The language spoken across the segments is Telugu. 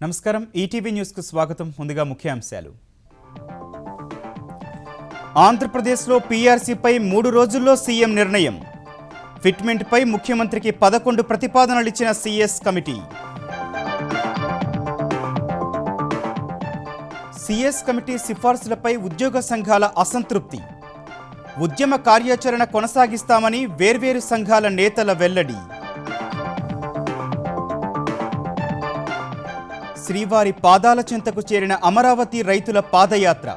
నమస్కారం ఈటీవీ న్యూస్ కు స్వాగతం. ముందుగా ముఖ్యాంశాలు. ఆంధ్రప్రదేశ్లో పీఆర్సీపై 3 రోజుల్లో సీఎం నిర్ణయం. ఫిట్మెంట్పై ముఖ్యమంత్రికి 11 ప్రతిపాదనలు ఇచ్చిన సీఎస్ కమిటీ. సీఎస్ కమిటీ సిఫార్సులపై ఉద్యోగ సంఘాల అసంతృప్తి. ఉద్యమ కార్యాచరణ కొనసాగిస్తామని వేర్వేరు సంఘాల నేతల వెల్లడి. శ్రీవారి పాదాల చెంతకు చేరిన అమరావతి రైతుల పాదయాత్ర.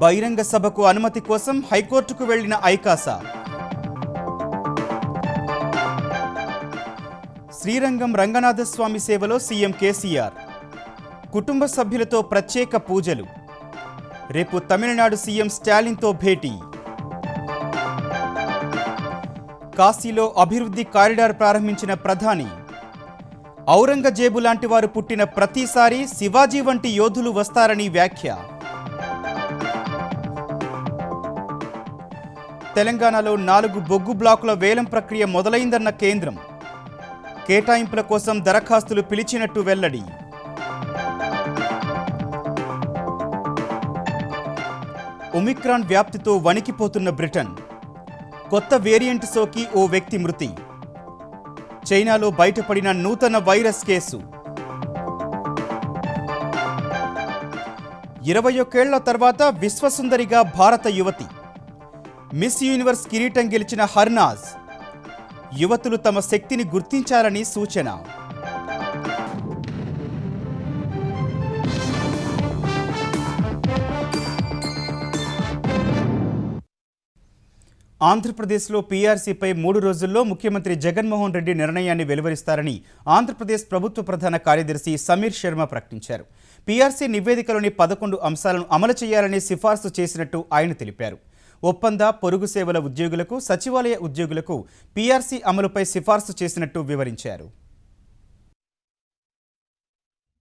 బహిరంగ సభకు అనుమతి కోసం హైకోర్టుకు వెళ్లిన ఐకాస. శ్రీరంగం రంగనాథస్వామి సేవలో సీఎం కేసీఆర్. కుటుంబ సభ్యులతో ప్రత్యేక పూజలు. రేపు తమిళనాడు సీఎం స్టాలిన్తో భేటీ. కాశీలో అభివృద్ధి కారిడార్ ప్రారంభించిన ప్రధాని. ఔరంగజేబు లాంటి వారు పుట్టిన ప్రతిసారి శివాజీ వంటి యోధులు వస్తారని వ్యాఖ్య. తెలంగాణలో 4 బొగ్గు బ్లాకుల వేలం ప్రక్రియ మొదలైందన్న కేంద్రం. కేటాయింపుల కోసం దరఖాస్తులు పిలిచినట్టు వెల్లడి. ఒమిక్రాన్ వ్యాప్తితో వణికిపోతున్న బ్రిటన్. కొత్త వేరియంట్ సోకి ఓ వ్యక్తి మృతి. చైనాలో బయటపడిన నూతన వైరస్ కేసు. 21 ఏళ్ల తర్వాత విశ్వసుందరిగా భారత యువతి. మిస్ యూనివర్స్ కిరీటం గెలిచిన హర్నాజ్. యువతులు తమ శక్తిని గుర్తించాలని సూచన. ఆంధ్రప్రదేశ్లో పీఆర్సీపై 3 రోజుల్లో ముఖ్యమంత్రి జగన్మోహన్ రెడ్డి నిర్ణయాన్ని వెలువరిస్తారని ఆంధ్రప్రదేశ్ ప్రభుత్వ ప్రధాన కార్యదర్శి సమీర్ శర్మ ప్రకటించారు. పీఆర్సీ నివేదికలోని 11 అంశాలను అమలు చేయాలని సిఫార్సు చేసినట్టు ఆయన తెలిపారు. ఒప్పంద, పొరుగు సేవల ఉద్యోగులకు, సచివాలయ ఉద్యోగులకు పీఆర్సీ అమలుపై సిఫార్సు చేసినట్టు వివరించారు.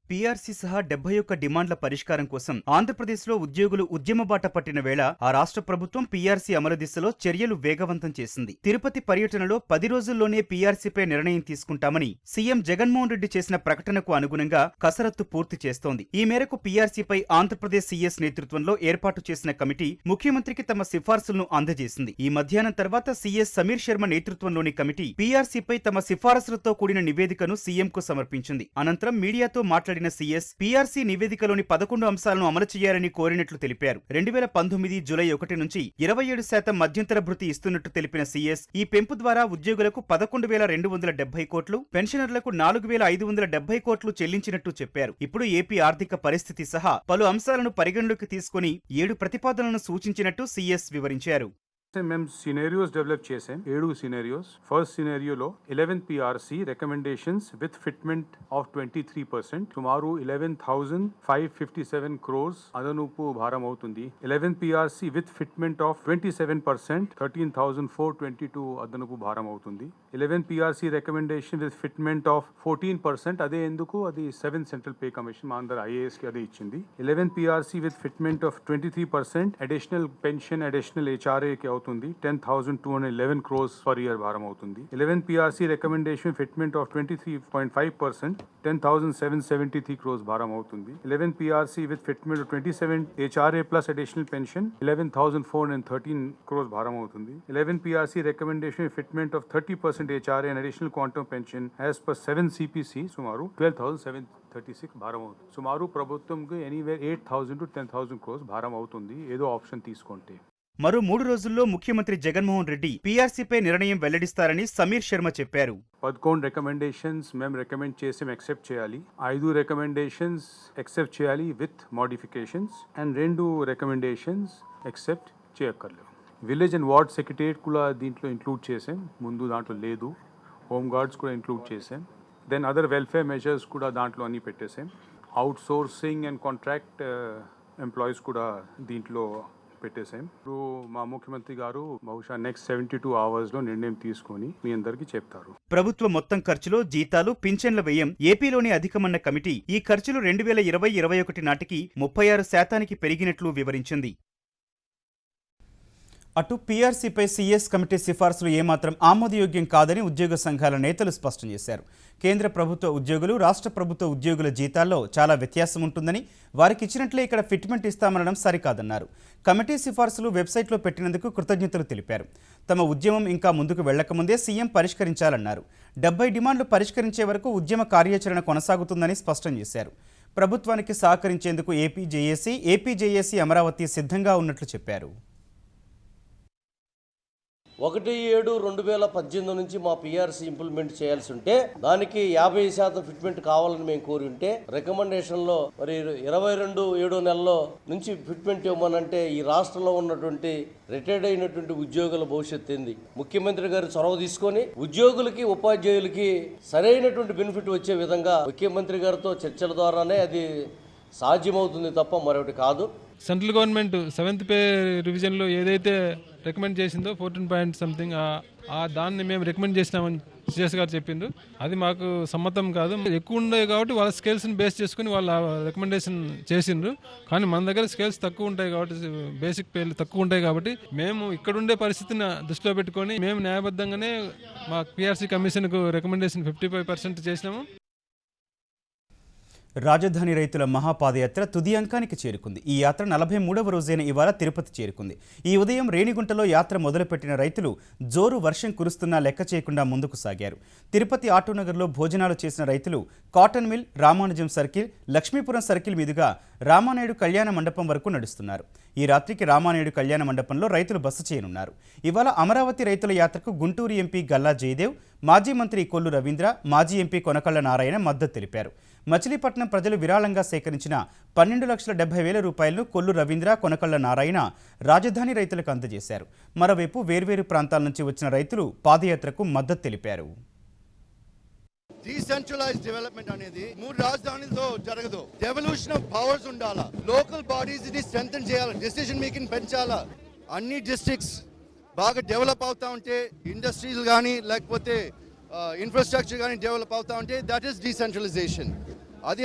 పీఆర్సీ సహా 71 డిమాండ్ల పరిష్కారం కోసం ఆంధ్రప్రదేశ్లో ఉద్యోగులు ఉద్యమ బాట పట్టిన వేళ ఆ రాష్ట్ర ప్రభుత్వం పీఆర్సీ అమలు దిశలో చర్యలు వేగవంతం చేసింది. తిరుపతి పర్యటనలో 10 రోజుల్లోనే పీఆర్సీపై నిర్ణయం తీసుకుంటామని సీఎం జగన్మోహన్ రెడ్డి చేసిన ప్రకటనకు అనుగుణంగా కసరత్తు పూర్తి చేస్తోంది. ఈ మేరకు పీఆర్సీపై ఆంధ్రప్రదేశ్ సీఎస్ నేతృత్వంలో ఏర్పాటు చేసిన కమిటీ ముఖ్యమంత్రికి తమ సిఫార్సులను అందజేసింది. ఈ మధ్యాహ్నం తర్వాత సీఎస్ సమీర్ శర్మ నేతృత్వంలోని కమిటీ పీఆర్సీపై తమ సిఫారసులతో కూడిన నివేదికను సీఎంకు సమర్పించింది. అనంతరం మీడియాతో మాట్లాడిన సీఎస్ పీఆర్సీ నివేదికలోని 11 అంశాలను అమలు చేయాలని కోరినట్లు తెలిపారు. 2019 జూలై 1 నుంచి 27% మధ్యంతర భృతి ఇస్తున్నట్టు తెలిపిన సీఎస్ ఈ పెంపు ద్వారా ఉద్యోగులకు 11,270 కోట్లు, పెన్షనర్లకు 4,570 కోట్లు చెల్లించినట్టు చెప్పారు. ఇప్పుడు ఏపీ ఆర్థిక పరిస్థితి సహా పలు అంశాలను పరిగణలోకి తీసుకుని 7 ప్రతిపాదనలను సూచించినట్టు సీఎస్ వివరించారు. మేము సినారియోస్ డెవలప్ చేసాం. 7 సినారియోస్. ఫస్ట్ సినారియోలో 11 PRC recommendations with fitment of 23%, సుమారు 11,557 crores అదనపు భారం అవుతుంది. 11 పిఆర్సీ విత్ ఫిట్మెంట్ ఆఫ్ 27%, 13,422 అదనపు భారం అవుతుంది. 11 PRC recommendation with fitment of 14%, అదే ఎందుకు అది 7 సెంట్రల్ పే కమిషన్ మా అందరు ఐఏఎస్ కి అదే ఇచ్చింది. 11 PRC with fitment of 23%, additional pension, additional HRA కి అవుతుంది. 10,211 crores పర్ ఇయర్ భారం అవుతుంది. 11 PRC recommendation fitment of 23.5%, 10,773 crores భారం అవుతుంది. 11 PRC with fitment of 27 HRA plus additional pension 11,413 crores భారం అవుతుంది. 11 PRC recommendation fitment of 30% HRA and additional quantum pension as per 7 CPC సుమారు 12,736 భారం అవుతుంది. సుమారు ప్రభుత్వంకి ఎనీవేర్ 8,000 to 10,000 crores భారం అవుతుంది ఏదో ఆప్షన్ తీసుకుంటే. మరో 3 రోజుల్లో ముఖ్యమంత్రి జగన్మోహన్ రెడ్డి పీఆర్సీపై నిర్ణయం వెల్లడిస్తారని సమీర్ శర్మ చెప్పారు. 11 రికమెండేషన్స్ మేము రికమెండ్ చేసి యాక్సెప్ట్ చేయాలి. 5 రికమెండేషన్స్ యాక్సెప్ట్ చేయాలి with modifications and 2 recommendations accept చేయక్కర్లేదు. విలేజ్ అండ్ వార్డ్ సెక్రటరియట్ కూడా దీంట్లో ఇంక్లూడ్ చేసాం. ముందు దాంట్లో లేదు. హోమ్ గార్డ్స్ కూడా ఇంక్లూడ్ చేసాం. దెన్ అదర్ వెల్ఫేర్ మెజర్స్ కూడా దాంట్లో అన్ని పెట్టేసాం. Out sourcing and contract employees కూడా దీంట్లో పెట్టేసాం. ఇప్పుడు మా ముఖ్యమంత్రి గారు బహుశా నెక్స్ట్ 72 hours లో నిర్ణయం తీసుకొని మీ అందరికీ చెప్తారు. ప్రభుత్వ మొత్తం ఖర్చులో జీతాలు, పింఛన్ల వ్యయం ఏపీలోనే అధికమన్న కమిటీ ఈ ఖర్చులు 2020-21 నాటికి 36% పెరిగినట్లు వివరించింది. అటు పీఆర్సీపై సీఎస్ కమిటీ సిఫార్సులు ఏమాత్రం ఆమోదయోగ్యం కాదని ఉద్యోగ సంఘాల నేతలు స్పష్టం చేశారు. కేంద్ర ప్రభుత్వ ఉద్యోగులు రాష్ట్ర ప్రభుత్వ ఉద్యోగుల జీతాల్లో చాలా వ్యత్యాసం ఉంటుందని, వారికి ఇచ్చినట్లే ఇక్కడ ఫిట్మెంట్ ఇస్తామనడం సరికాదన్నారు. కమిటీ సిఫార్సులు వెబ్సైట్లో పెట్టినందుకు కృతజ్ఞతలు తెలిపారు. తమ ఉద్యమం ఇంకా ముందుకు వెళ్లకముందే సీఎం పరిష్కరించాలన్నారు. 70 డిమాండ్లు పరిష్కరించే వరకు ఉద్యమ కార్యాచరణ కొనసాగుతుందని స్పష్టం చేశారు. ప్రభుత్వానికి సహకరించేందుకు ఏపీజేఏసీ అమరావతి సిద్ధంగా ఉన్నట్లు చెప్పారు. 1/7/2018 నుంచి మా పిఆర్సీ ఇంప్లిమెంట్ చేయాల్సి ఉంటే దానికి 50% ఫిట్మెంట్ కావాలని మేము కోరి ఉంటే రికమెండేషన్లో మరి 22/7 నెలలో నుంచి ఫిట్మెంట్ ఇవ్వమనంటే ఈ రాష్ట్రంలో ఉన్నటువంటి రిటైర్డ్ అయినటువంటి ఉద్యోగుల భవిష్యత్తు ఏంది? ముఖ్యమంత్రి గారు చొరవ తీసుకొని ఉద్యోగులకి ఉపాధ్యాయులకి సరైనటువంటి బెనిఫిట్ వచ్చే విధంగా ముఖ్యమంత్రి గారితో చర్చల ద్వారానే అది సాధ్యమవుతుంది తప్ప మరొకటి కాదు. సెంట్రల్ గవర్నమెంట్ 7th పే రివిజన్లో ఏదైతే రికమెండ్ చేసిందో 14 పాయింట్ సంథింగ్ దాన్ని మేము రికమెండ్ చేసినామని సిఎస్ గారు చెప్పిండ్రు. అది మాకు సమ్మతం కాదు. ఎక్కువ ఉండే కాబట్టి వాళ్ళ స్కేల్స్ని బేస్ చేసుకుని వాళ్ళ రికమెండేషన్ చేసిండ్రు. కానీ మన దగ్గర స్కేల్స్ తక్కువ ఉంటాయి కాబట్టి, బేసిక్ పేలు తక్కువ ఉంటాయి కాబట్టి మేము ఇక్కడుండే పరిస్థితిని దృష్టిలో పెట్టుకొని మేము న్యాయబద్ధంగానే మా పిఆర్సీ కమిషన్కు రికమెండేషన్ 55% చేసినాము. రాజధాని రైతుల మహాపాదయాత్ర తుది అంకానికి చేరుకుంది. ఈ యాత్ర 43వ రోజైన ఇవాళ తిరుపతి చేరుకుంది. ఈ ఉదయం రేణిగుంటలో యాత్ర మొదలుపెట్టిన రైతులు జోరు వర్షం కురుస్తున్నా లెక్క చేయకుండా ముందుకు సాగారు. తిరుపతి ఆటోనగర్లో భోజనాలు చేసిన రైతులు cotton mill, Ramanujam circle, Lakshmipuram circle మీదుగా రామానాయుడు కళ్యాణ మండపం వరకు నడుస్తున్నారు. ఈ రాత్రికి రామానాయుడు కళ్యాణ మండపంలో రైతులు బస చేయనున్నారు. ఇవాళ అమరావతి రైతుల యాత్రకు గుంటూరు ఎంపీ గల్లా జయదేవ్, మాజీ మంత్రి కొల్లు రవీంద్ర, మాజీ ఎంపీ కొనకళ్ళ నారాయణ మద్దతు తెలిపారు. మచిలీపట్నం ప్రజలు విరాళంగా సేకరించిన 12,70,000 రూపాయలను కొల్లు రవీంద్ర, కొనకళ్ళ నారాయణ రాజధాని రైతులకు అందజేశారు. మరోవైపు వేర్వేరు ప్రాంతాల నుంచి వచ్చిన రైతులు పాదయాత్రకు మద్దతు తెలిపారు. డీసెంట్రలైజ్ డెవలప్మెంట్ అనేది 3 రాజధానులతో జరగదు. డెవల్యూషన్ ఆఫ్ పవర్స్ ఉండాలా, లోకల్ బాడీస్ ని స్ట్రెంథెన్ చేయాలా, డెసిషన్ మేకింగ్ పెంచాలా. అన్ని డిస్ట్రిక్ట్స్ బాగా డెవలప్ అవుతా ఉంటే, ఇండస్ట్రీస్ కానీ లేకపోతే ఇన్ఫ్రాస్ట్రక్చర్ కానీ డెవలప్ అవుతా ఉంటే దట్ ఈస్ డీసెంట్రలైజేషన్. అది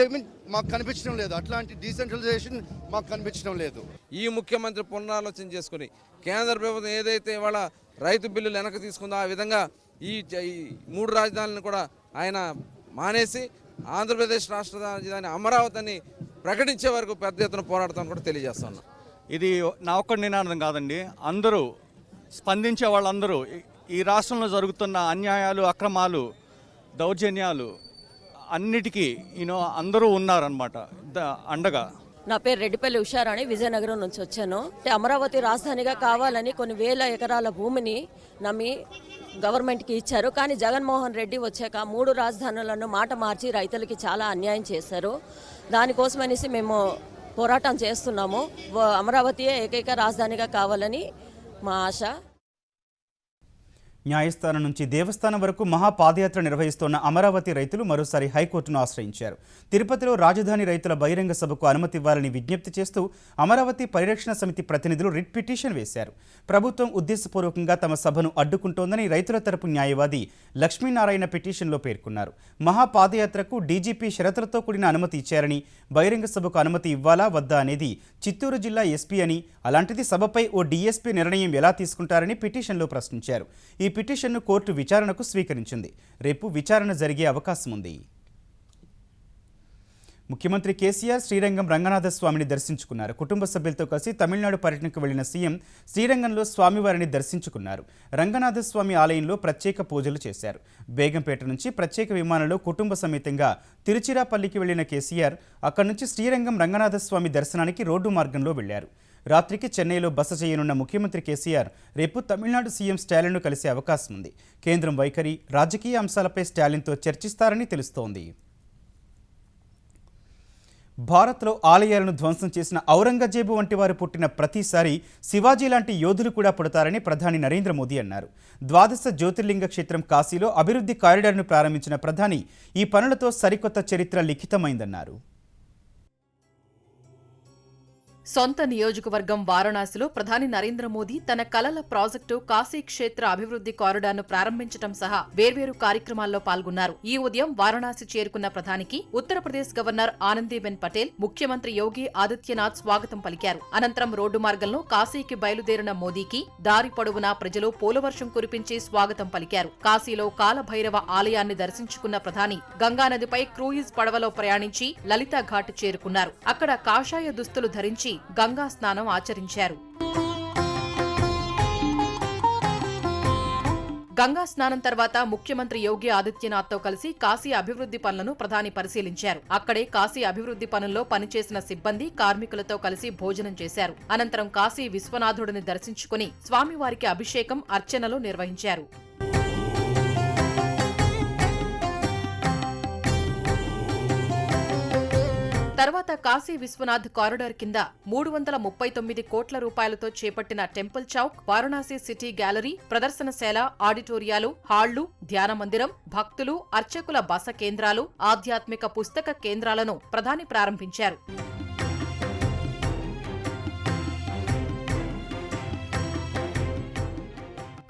మాకు కనిపించడం లేదు. అట్లాంటి డీసెంట్రలైజేషన్ మాకు కనిపించడం లేదు. ఈ ముఖ్యమంత్రి పునరాలోచన చేసుకుని కేంద్ర ప్రభుత్వం ఏదైతే ఇవాళ రైతు బిల్లులు వెనక్కి తీసుకుందో ఆ విధంగా ఈ 3 రాజధానులను కూడా ఆయన మానేసి ఆంధ్రప్రదేశ్ రాష్ట్ర రాజధాని అమరావతిని ప్రకటించే వరకు పెద్ద ఎత్తున పోరాడతామని కూడా తెలియజేస్తున్నాం. ఇది నా ఒక్కడి నినాదం కాదండి. అందరూ స్పందించే వాళ్ళందరూ ఈ రాష్ట్రంలో జరుగుతున్న అన్యాయాలు, అక్రమాలు, దౌర్జన్యాలు అన్నిటికీ అందరూ ఉన్నారనమాట అండగా. నా పేరు రెడ్డిపల్లి ఉషారాణి, విజయనగరం నుంచి వచ్చాను. అమరావతి రాజధానిగా కావాలని కొన్ని వేల ఎకరాల భూమిని నమ్మి గవర్నమెంట్కి ఇచ్చారు. కానీ జగన్మోహన్ రెడ్డి వచ్చాక 3 రాజధానులను మాట మార్చి రైతులకి చాలా అన్యాయం చేశారు. దానికోసమనేసి మేము పోరాటం చేస్తున్నాము. అమరావతియే ఏకైక రాజధానిగా కావాలని మా ఆశ. న్యాయస్థానం నుంచి దేవస్థానం వరకు మహాపాదయాత్ర నిర్వహిస్తోన్న అమరావతి రైతులు మరోసారి హైకోర్టును ఆశ్రయించారు. తిరుపతిలో రాజధాని రైతుల బహిరంగ సభకు అనుమతి ఇవ్వాలని విజ్ఞప్తి చేస్తూ అమరావతి పరిరక్షణ సమితి ప్రతినిధులు రిట్ పిటిషన్ వేశారు. ప్రభుత్వం ఉద్దేశపూర్వకంగా తమ సభను అడ్డుకుంటోందని రైతుల తరపు న్యాయవాది లక్ష్మీనారాయణ పిటిషన్లో పేర్కొన్నారు. మహాపాదయాత్రకు డీజీపీ షరతులతో కూడిన అనుమతి ఇచ్చారని, బహిరంగ సభకు అనుమతి ఇవ్వాలా వద్దా అనేది చిత్తూరు జిల్లా ఎస్పీ అని, అలాంటిది సభపై ఓ డీఎస్పీ నిర్ణయం ఎలా తీసుకుంటారని పిటిషన్లో ప్రశ్నించారు. ఈ పిటిషన్ను కోర్టు విచారణకు స్వీకరించింది. రేపు విచారణ జరిగే అవకాశం ఉంది. ముఖ్యమంత్రి కేసీఆర్ శ్రీరంగం రంగనాథస్వామిని దర్శించుకున్నారు. కుటుంబ సభ్యులతో కలిసి తమిళనాడు పర్యటనకు వెళ్లిన సీఎం శ్రీరంగంలో స్వామివారిని దర్శించుకున్నారు. రంగనాథస్వామి ఆలయంలో ప్రత్యేక పూజలు చేశారు. బేగంపేట నుంచి ప్రత్యేక విమానంలో కుటుంబ సమేతంగా తిరుచిరాపల్లికి వెళ్లిన కేసీఆర్ అక్కడి నుంచి శ్రీరంగం రంగనాథస్వామి దర్శనానికి రోడ్డు మార్గంలో వెళ్లారు. రాత్రికి చెన్నైలో బస చేయనున్న ముఖ్యమంత్రి కేసీఆర్ రేపు తమిళనాడు సీఎం స్టాలిన్ను కలిసే అవకాశం ఉంది. కేంద్రం వైఖరి, రాజకీయ అంశాలపై స్టాలిన్తో చర్చిస్తారని తెలుస్తోంది. భారత్లో ఆలయాలను ధ్వంసం చేసిన ఔరంగజేబు వంటి వారు పుట్టిన ప్రతిసారి శివాజీ లాంటి యోధులు కూడా పుడతారని ప్రధాని నరేంద్ర మోదీ అన్నారు. 12 జ్యోతిర్లింగ క్షేత్రం కాశీలో అభివృద్ధి కారిడార్ను ప్రారంభించిన ప్రధాని ఈ పనులతో సరికొత్త చరిత్ర లిఖితమైందన్నారు. సొంత నియోజకవర్గం వారణాసిలో ప్రధాని నరేంద్ర మోదీ తన కలల ప్రాజెక్టు కాశీ క్షేత్ర అభివృద్ధి కారిడార్ను ప్రారంభించడం సహా వేర్వేరు కార్యక్రమాల్లో పాల్గొన్నారు. ఈ ఉదయం వారణాసి చేరుకున్న ప్రధానికి ఉత్తరప్రదేశ్ గవర్నర్ ఆనందీబెన్ పటేల్, ముఖ్యమంత్రి యోగి ఆదిత్యనాథ్ స్వాగతం పలికారు. అనంతరం రోడ్డు మార్గంలో కాశీకి బయలుదేరిన మోదీకి దారి పొడవునా ప్రజలు పూలవర్షం కురిపించి స్వాగతం పలికారు. కాశీలో కాలభైరవ ఆలయాన్ని దర్శించుకున్న ప్రధాని గంగానదిపై క్రూయిజ్ పడవలో ప్రయాణించి లలితా ఘాట్ చేరుకున్నారు. అక్కడ కాషాయ దుస్తులు ధరించి గంగా స్నానం ఆచరించారు. గంగా స్నానం తర్వాత ముఖ్యమంత్రి యోగి ఆదిత్యనాథ్తో కలిసి కాశీ అభివృద్ధి పనులను ప్రధాని పరిశీలించారు. అక్కడే కాశీ అభివృద్ధి పనుల్లో పనిచేసిన సిబ్బంది, కార్మికులతో కలిసి భోజనం చేశారు. అనంతరం కాశీ విశ్వనాథుడిని దర్శించుకుని స్వామివారికి అభిషేకం, అర్చనలు నిర్వహించారు. తర్వాత కాశీ విశ్వనాథ్ కారిడార్ కింద 339 కోట్ల రూపాయలతో చేపట్టిన temple chowk, Varanasi city gallery, ప్రదర్శనశాల, ఆడిటోరియాలు, హాళ్లు, ధ్యాన మందిరం, భక్తులు, అర్చకుల బస కేంద్రాలు, ఆధ్యాత్మిక పుస్తక కేంద్రాలను ప్రధాని ప్రారంభించారు.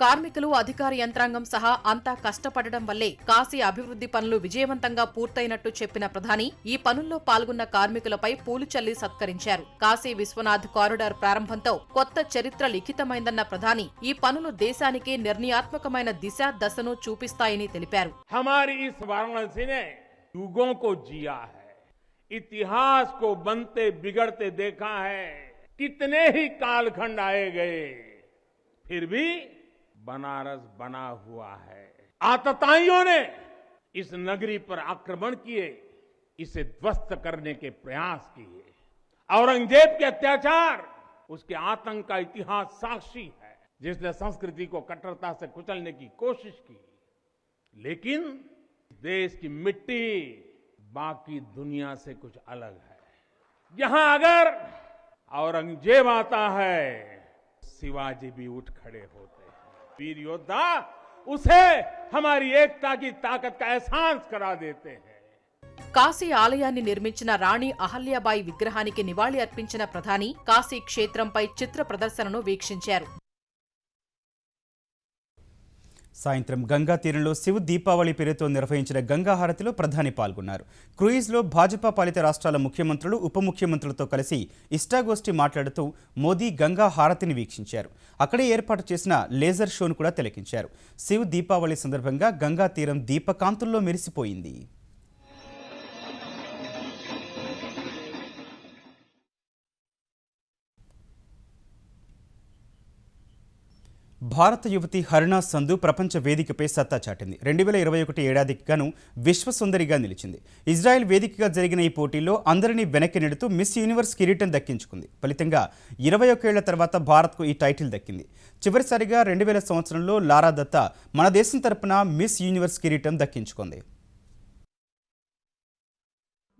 కార్మికులు, అధికార యంత్రాంగం సహా అంతా కష్టపడడం వల్లే కాశీ అభివృద్ధి పనులు విజయవంతంగా పూర్తయినట్టు చెప్పిన ప్రధాని ఈ పనుల్లో పాల్గొన్న కార్మికులపై పూలు చల్లి సత్కరించారు. కాశీ విశ్వనాథ్ కారిడార్ ప్రారంభంతో కొత్త చరిత్ర లిఖితమైందన్న ప్రధాని ఈ పనులు దేశానికి నిర్ణయాత్మకమైన దిశ, దశను చూపిస్తాయని తెలిపారు. हमारी इस वाराणसी ने युगों को जिया है, इतिहास को बनते बिगड़ते देखा है, कितने ही कालखंड आए गए, फिर भी बनारस बना हुआ है। आतताइयों ने इस नगरी पर आक्रमण किए, इसे ध्वस्त करने के प्रयास किए। औरंगजेब के अत्याचार, उसके आतंक का इतिहास साक्षी है, जिसने संस्कृति को कट्टरता से कुचलने की कोशिश की। लेकिन देश की मिट्टी बाकी दुनिया से कुछ अलग है। यहां अगर औरंगजेब आता है, शिवाजी भी उठ खड़े होते हैं। वीर योद्धा उसे हमारी एकता की ताकत का एहसास करा देते हैं। కాశీ ఆలయాన్ని నిర్మించిన రాణి అహల్యాబాయి విగ్రహానికి నివాళి అర్పించిన ప్రధాని కాశీ క్షేత్రంపై చిత్ర ప్రదర్శనను వీక్షించారు. సాయంత్రం గంగా తీరంలో శివ దీపావళి పేరుతో నిర్వహించిన గంగా హారతిలో ప్రధాని పాల్గొన్నారు. క్రూయిజ్లో భాజపా పాలిత రాష్ట్రాల ముఖ్యమంత్రులు, ఉప ముఖ్యమంత్రులతో కలిసి ఇష్టాగోష్ఠి మాట్లాడుతూ మోదీ గంగా హారతిని వీక్షించారు. అక్కడే ఏర్పాటు చేసిన లేజర్ షోను కూడా తిలకించారు. శివ దీపావళి సందర్భంగా గంగా తీరం దీపకాంతుల్లో మెరిసిపోయింది. భారత యువతి హరిణా సంధు ప్రపంచ వేదికపై సత్తా చాటింది. 2021 ఏడాదికి గాను విశ్వసుందరిగా నిలిచింది. ఇజ్రాయెల్ వేదికగా జరిగిన ఈ పోటీలో అందరినీ వెనక్కి నెడుతూ మిస్ యూనివర్స్ కిరీటం దక్కించుకుంది. ఫలితంగా 21 ఏళ్ల తర్వాత భారత్కు ఈ టైటిల్ దక్కింది. చివరిసారిగా 2000 సంవత్సరంలో లారా దత్తా మన దేశం తరపున మిస్ యూనివర్స్ కిరీటం దక్కించుకుంది.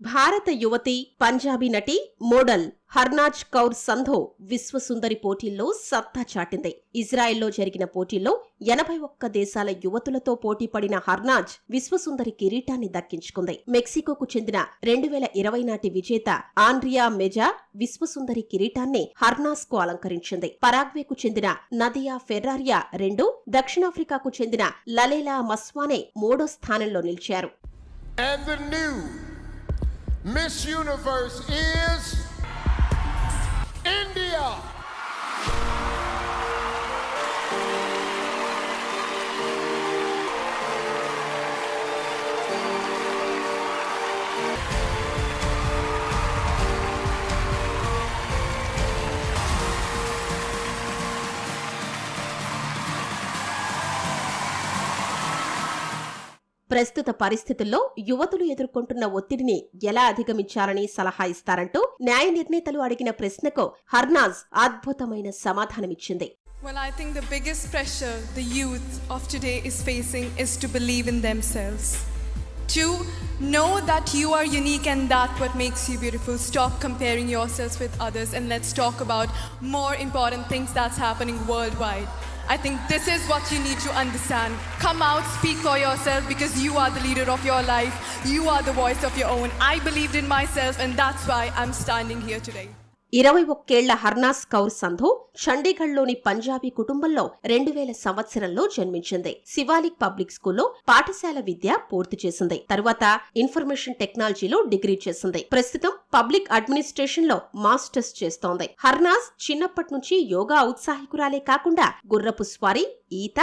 భారత యువతి, పంజాబీ నటి, మోడల్ హర్నాజ్ కౌర్ సంధో విశ్వసుందరి పోటీల్లో సత్తా చాటింది. ఇజ్రాయెల్లో జరిగిన పోటీల్లో 81 దేశాల యువతులతో పోటీ పడిన హర్నాజ్ విశ్వసుందరి కిరీటాన్ని దక్కించుకుంది. మెక్సికోకు చెందిన 2020 నాటి విజేత ఆండ్రియా మెజా విశ్వసుందరి కిరీటాన్ని హర్నాజ్ కు అలంకరించింది. పరాగ్వేకు చెందిన నదియా ఫెర్రారియా 2, దక్షిణాఫ్రికాకు చెందిన లలేలా మస్వానే 3వ స్థానంలో నిలిచారు. Miss Universe is India. ప్రస్తుత పరిస్థితుల్లో యువతులు ఎదుర్కొంటున్న ఒత్తిడిని ఎలా అధిగమించాలని సలహా ఇస్తారంటూ న్యాయ నిర్ణేతలు అడిగిన ప్రశ్నకు హర్నాజ్ అద్భుతమైన సమాధానమిచ్చింది. Well, I think the biggest pressure the youth of today is facing is to believe in themselves. To know that you are unique and that's what makes you beautiful. Stop comparing yourselves with others and let's talk about more important things that's happening worldwide. I think this is what you need to understand. Come out, speak for yourself because you are the leader of your life. You are the voice of your own. I believed in myself and that's why I'm standing here today. 21 హర్నాస్ Kaur Sandhu చండీగఢ్లోని Punjabi కుటుంబంలో 2000 సంవత్సరంలో జన్మించింది. శివాలిక్ పబ్లిక్ స్కూల్లో పాఠశాల విద్య పూర్తి చేసింది. తరువాత ఇన్ఫర్మేషన్ టెక్నాలజీలో డిగ్రీ చేసింది. ప్రస్తుతం పబ్లిక్ అడ్మినిస్ట్రేషన్ లో మాస్టర్స్ చేస్తోంది. హర్నాస్ చిన్నప్పటి నుంచి యోగా ఔత్సాహికురాలే కాకుండా గుర్రపు స్వారీ, ఈత,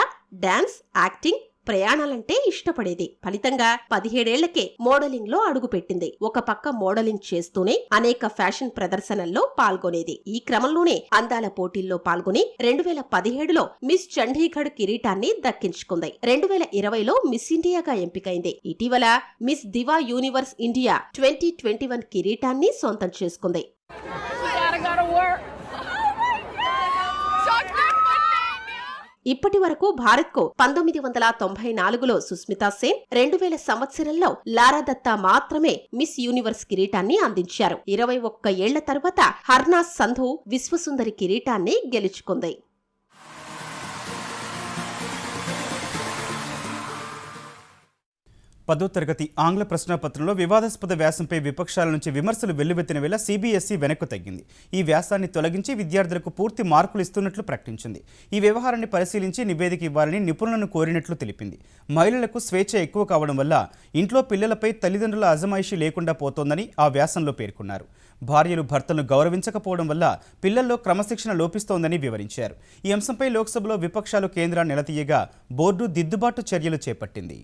డాన్స్, యాక్టింగ్, ప్రయాణాలంటే ఇష్టపడేది. ఫలితంగా 17 ఏళ్లకే మోడలింగ్ లో అడుగుపెట్టింది. ఒక పక్క మోడలింగ్ చేస్తూనే అనేక ఫ్యాషన్ ప్రదర్శనల్లో పాల్గొనేది. ఈ క్రమంలోనే అందాల పోటీల్లో పాల్గొని 2017లో మిస్ చండీగఢ్ కిరీటాన్ని దక్కించుకుంది. 2020లో మిస్ ఇండియాగా ఎంపికైంది. ఇటీవల మిస్ దివా యూనివర్స్ ఇండియా 2021 కిరీటాన్ని సొంతం చేసుకుంది. ఇప్పటి వరకు భారత్ కు 1994లో సుస్మితా సేన్, 2000 సంవత్సరంలో లారా దత్తా మాత్రమే మిస్ యూనివర్స్ కిరీటాన్ని అందించారు. 21 ఏళ్ల తర్వాత హర్నాస్ సంధు విశ్వసుందరి కిరీటాన్ని గెలుచుకుంది. 10వ తరగతి ఆంగ్ల ప్రశ్నాపత్రంలో వివాదాస్పద వ్యాసంపై విపక్షాల నుంచి విమర్శలు వెల్లువెత్తిన వేళ సీబీఎస్ఈ వెనక్కు తగ్గింది. ఈ వ్యాసాన్ని తొలగించి విద్యార్థులకు పూర్తి మార్కులు ఇస్తున్నట్లు ప్రకటించింది. ఈ వ్యవహారాన్ని పరిశీలించి నివేదిక ఇవ్వాలని నిపుణులను కోరినట్లు తెలిపింది. మహిళలకు స్వేచ్ఛ ఎక్కువ కావడం వల్ల ఇంట్లో పిల్లలపై తల్లిదండ్రుల అజమాయిషీ లేకుండా పోతోందని ఆ వ్యాసంలో పేర్కొన్నారు. భార్యలు భర్తలను గౌరవించకపోవడం వల్ల పిల్లల్లో క్రమశిక్షణ లోపిస్తోందని వివరించారు. ఈ అంశంపై లోక్సభలో విపక్షాలు కేంద్రాన్ని నిలదీయగా బోర్డు దిద్దుబాటు చర్యలు చేపట్టింది.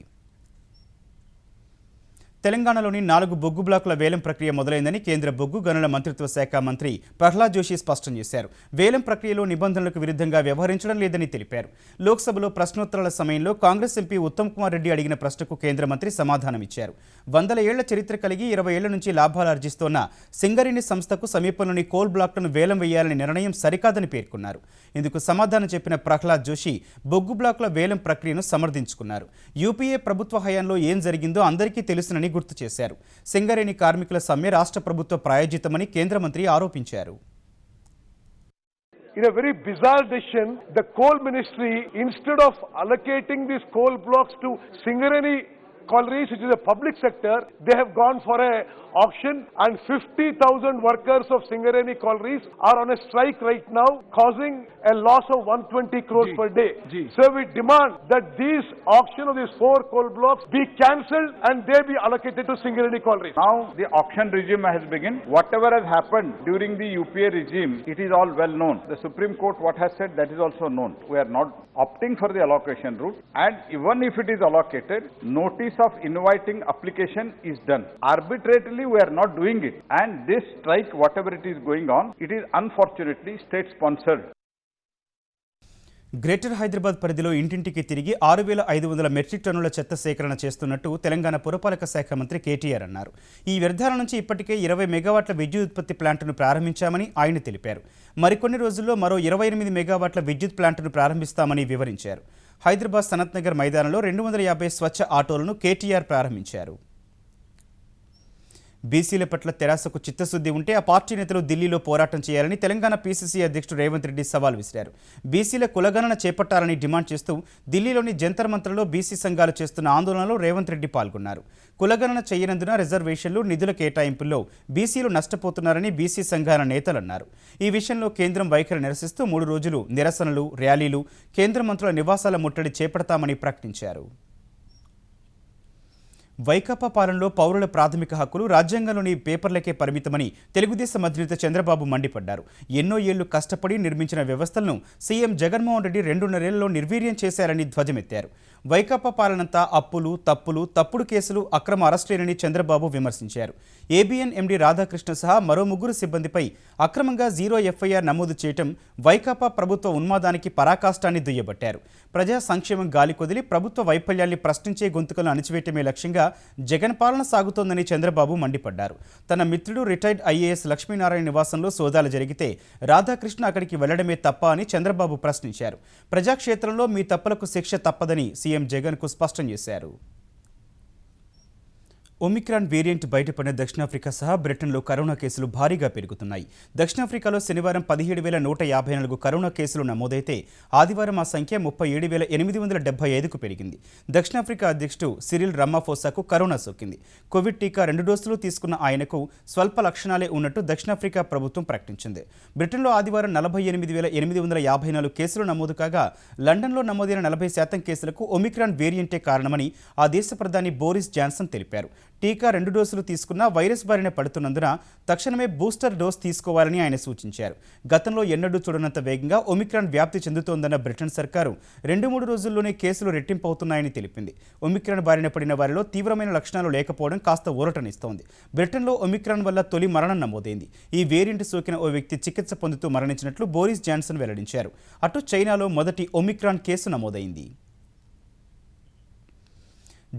తెలంగాణలోని 4 బొగ్గు బ్లాకుల వేలం ప్రక్రియ మొదలైందని కేంద్ర బొగ్గు గనుల మంత్రిత్వ శాఖ మంత్రి ప్రహ్లాద్ జోషి స్పష్టం చేశారు. వేలం ప్రక్రియలో నిబంధనలకు విరుద్ధంగా వ్యవహరించడం లేదని తెలిపారు. లోక్సభలో ప్రశ్నోత్తరాల సమయంలో కాంగ్రెస్ ఎంపీ ఉత్తమ్ కుమార్ రెడ్డి అడిగిన ప్రశ్నకు కేంద్ర మంత్రి సమాధానమిచ్చారు. 100 ఏళ్ల చరిత్ర కలిగి 20 ఏళ్ల నుంచి లాభాలు ఆర్జిస్తోన్న సింగరేణి సంస్థకు సమీపంలోని కోల్ బ్లాక్లను వేలం వేయాలనే నిర్ణయం సరికాదని పేర్కొన్నారు. ఇందుకు సమాధానం చెప్పిన ప్రహ్లాద్ జోషి బొగ్గు బ్లాకుల వేలం ప్రక్రియను సమర్థించుకున్నారు. యూపీఏ ప్రభుత్వ హయాంలో ఏం జరిగిందో అందరికీ తెలుసునని గుర్తు చేశారు. సింగరేణి కార్మికుల సమ్మె రాష్ట్ర ప్రభుత్వ ప్రాయోజితమని కేంద్ర మంత్రి ఆరోపించారు. In a very bizarre decision, the coal ministry, instead of allocating these coal blocks to Singareni collieries, which is a public sector, they have gone for a auction, and 50,000 workers of Singareni collieries are on a strike right now, causing a loss of 120 crores per day. So we demand that these auction of these 4 coal blocks be cancelled and they be allocated to Singareni collieries. Now the auction regime has begun. Whatever has happened during the UPA regime, it is all well known. The Supreme Court what has said, that is also known. We are not opting for the allocation route, and even if it is allocated, notice of inviting application is done. Arbitrarily we are not doing it, and this strike, whatever it is going on, it is unfortunately state sponsored. Greater Hyderabad పరిధిలో ఇంటింటికి తిరిగి 6,500 మెట్రిక్ టన్నుల చెత్త సేకరణ చేస్తున్నట్టు తెలంగాణ పురపాలక శాఖ మంత్రి కేటీఆర్ అన్నారు. ఈ వ్యర్థాల నుంచి ఇప్పటికే 20 మెగావాట్ల విద్యుత్ ఉత్పత్తి ప్లాంటును ప్రారంభించామని ఆయన తెలిపారు. మరికొన్ని రోజుల్లో మరో 28 మెగావాట్ల విద్యుత్ ప్లాంటును ప్రారంభిస్తామని వివరించారు. హైదరాబాద్ సనత్ నగర్ మైదానంలో 250 స్వచ్ఛ ఆటోలను కేటీఆర్ ప్రారంభించారు. బీసీల పట్ల తెరాసకు చిత్తశుద్ధి ఉంటే ఆ పార్టీ నేతలు ఢిల్లీలో పోరాటం చేయాలని తెలంగాణ పీసీసీ అధ్యక్షుడు రేవంత్ రెడ్డి సవాల్ విసిరారు. బీసీల కులగణన చేపట్టాలని డిమాండ్ చేస్తూ ఢిల్లీలోని జంతర్ మంతర్లో బీసీ సంఘాలు చేస్తున్న ఆందోళనలో రేవంత్ రెడ్డి పాల్గొన్నారు. కులగణన చేయనందున రిజర్వేషన్లు, నిధుల కేటాయింపుల్లో బీసీలు నష్టపోతున్నారని బీసీ సంఘాల నేతలు అన్నారు. ఈ విషయంలో కేంద్రం వైఖరి నిరసిస్తూ 3 రోజులు నిరసనలు, ర్యాలీలు, కేంద్ర మంత్రుల నివాసాల ముట్టడి చేపడతామని ప్రకటించారు. వైకాపా పాలనలో పౌరుల ప్రాథమిక హక్కులు రాజ్యాంగంలోని పేపర్లకే పరిమితమని తెలుగుదేశం అధినేత చంద్రబాబు మండిపడ్డారు. ఎన్నో ఏళ్లు కష్టపడి నిర్మించిన వ్యవస్థలను సీఎం జగన్మోహన్ రెడ్డి 2.5 ఏళ్లలో నిర్వీర్యం చేశారని ధ్వజమెత్తారు. వైకాపా పాలనంతా అప్పులు, తప్పులు, తప్పుడు కేసులు, అక్రమ అరెస్టులేనని చంద్రబాబు విమర్శించారు. ఏబీఎన్ ఎండీ రాధాకృష్ణ సహా మరో 3 సిబ్బందిపై అక్రమంగా 0 ఎఫ్ఐఆర్ నమోదు చేయటం వైకాపా ప్రభుత్వ ఉన్మాదానికి పరాకాష్టాన్ని దుయ్యబట్టారు. ప్రజా సంక్షేమం గాలికొదిలి ప్రభుత్వ వైఫల్యాన్ని ప్రశ్నించే గొంతుకలను అణిచివేయటమే లక్ష్యంగా జగన్ పాలన సాగుతోందని చంద్రబాబు మండిపడ్డారు. తన మిత్రుడు రిటైర్డ్ ఐఏఎస్ లక్ష్మీనారాయణ నివాసంలో సోదాలు జరిగితే రాధాకృష్ణ అక్కడికి వెళ్లడమే తప్ప అని చంద్రబాబు ప్రశ్నించారు. ప్రజాక్షేత్రంలో మీ తప్పులకు శిక్ష తప్పదని సీఎం జగన్కు స్పష్టం చేశారు. ఒమిక్రాన్ వేరియంట్ బయటపడిన దక్షిణాఫ్రికా సహా బ్రిటన్లో కరోనా కేసులు భారీగా పెరుగుతున్నాయి. దక్షిణాఫ్రికాలో శనివారం 17,154 కరోనా కేసులు నమోదైతే ఆదివారం ఆ సంఖ్య 37,875కు పెరిగింది. దక్షిణాఫ్రికా అధ్యక్షుడు సిరిల్ రమాఫోసాకు కరోనా సోకింది. కోవిడ్ టీకా 2 డోసులు తీసుకున్న ఆయనకు స్వల్ప లక్షణాలే ఉన్నట్టు దక్షిణాఫ్రికా ప్రభుత్వం ప్రకటించింది. బ్రిటన్లో ఆదివారం 48,854 కేసులు నమోదు కాగా లండన్లో నమోదైన 40% కేసులకు ఒమిక్రాన్ వేరియంటే కారణమని ఆ దేశ ప్రధాని బోరిస్ జాన్సన్ తెలిపారు. టీకా 2 డోసులు తీసుకున్నా వైరస్ బారిన పడుతున్నందున తక్షణమే బూస్టర్ డోస్ తీసుకోవాలని ఆయన సూచించారు. గతంలో ఎన్నడూ చూడనంత వేగంగా ఒమిక్రాన్ వ్యాప్తి చెందుతోందన్న బ్రిటన్ సర్కారు 2-3 రోజుల్లోనే కేసులు రెట్టింపు అవుతున్నాయని తెలిపింది. ఒమిక్రాన్ బారిన పడిన వారిలో తీవ్రమైన లక్షణాలు లేకపోవడం కాస్త ఊరటనిస్తోంది. బ్రిటన్లో ఒమిక్రాన్ వల్ల తొలి మరణం నమోదైంది. ఈ వేరియంట్ సోకిన ఓ వ్యక్తి చికిత్స పొందుతూ మరణించినట్లు బోరిస్ జాన్సన్ వెల్లడించారు. అటు చైనాలో మొదటి ఒమిక్రాన్ కేసు నమోదైంది.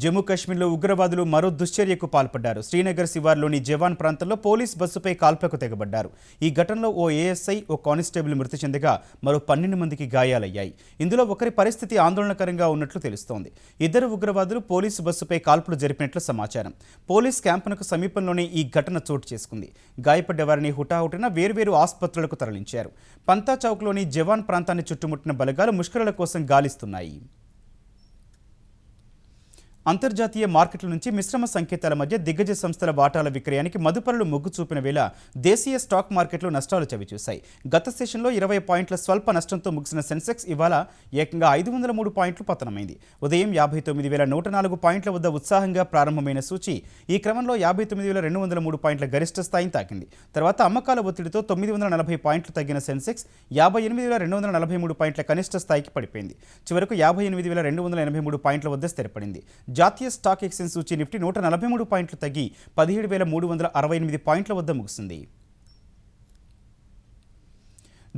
జమ్మూ కాశ్మీర్లో ఉగ్రవాదులు మరో దుశ్చర్యకు పాల్పడ్డారు. శ్రీనగర్ శివార్లోని జవాన్ ప్రాంతంలో పోలీస్ బస్సుపై కాల్పులకు తెగబడ్డారు. ఈ ఘటనలో ఓ ఏఎస్ఐ, ఓ కానిస్టేబుల్ మృతి చెందగా మరో 12 మందికి గాయాలయ్యాయి. ఇందులో ఒకరి పరిస్థితి ఆందోళనకరంగా ఉన్నట్లు తెలుస్తోంది. 2 ఉగ్రవాదులు పోలీసు బస్సుపై కాల్పులు జరిపినట్లు సమాచారం. పోలీస్ క్యాంపునకు సమీపంలోనే ఈ ఘటన చోటు చేసుకుంది. గాయపడ్డ వారిని హుటాహుటిన వేర్వేరు ఆసుపత్రులకు తరలించారు. పంతా చౌక్లోని జవాన్ ప్రాంతాన్ని చుట్టుముట్టిన బలగాలు ముష్కరుల కోసం గాలిస్తున్నాయి. అంతర్జాతీయ మార్కెట్ల నుంచి మిశ్రమ సంకేతాల మధ్య దిగ్గజ సంస్థల వాటాల విక్రయానికి మదుపరులు మొగ్గు చూపిన వేళ దేశీయ స్టాక్ మార్కెట్లు నష్టాలు చవిచూశాయి. గత సెషన్లో 20 పాయింట్ల స్వల్ప నష్టంతో ముగిసిన సెన్సెక్స్ ఇవాళ ఏకంగా 503 పాయింట్లు పతనమైంది. ఉదయం 59,104 పాయింట్ల వద్ద ఉత్సాహంగా ప్రారంభమైన సూచి ఈ క్రమంలో 59,203 పాయింట్ల గరిష్ట స్థాయిని తాకింది. తర్వాత అమ్మకాల ఒత్తిడితో 940 పాయింట్లు తగ్గిన సెన్సెక్స్ 58,243 పాయింట్ల కనిష్ట స్థాయికి పడిపోయింది. చివరకు 58,283 పాయింట్ల వద్ద స్థిరపడింది. జాతీయ స్టాక్ ఎక్స్చేంజ్ సూచీ నిఫ్టీ 143 పాయింట్లు తగ్గి 17,368 పాయింట్ల వద్ద ముగిసింది.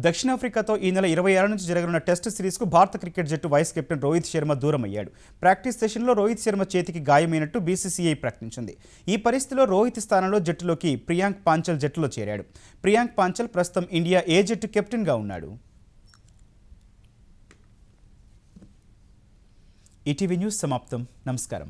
దక్షిణాఫ్రికాతో ఈ నెల 26 నుంచి జరగనున్న టెస్ట్ సిరీస్కు భారత క్రికెట్ జట్టు వైస్ కెప్టెన్ రోహిత్ శర్మ దూరమయ్యాడు. ప్రాక్టీస్ సెషన్లో రోహిత్ శర్మ చేతికి గాయమైనట్టు బీసీసీఐ ప్రకటించింది. ఈ పరిస్థితిలో రోహిత్ స్థానంలో జట్టులోకి ప్రియాంక్ పాంచల్ జట్టులో చేరాడు. ప్రియాంక్ పాంచల్ ప్రస్తుతం ఇండియా ఏ జట్టు కెప్టెన్గా ఉన్నాడు. ఈటీవీ న్యూస్ సమాప్తం. నమస్కారం.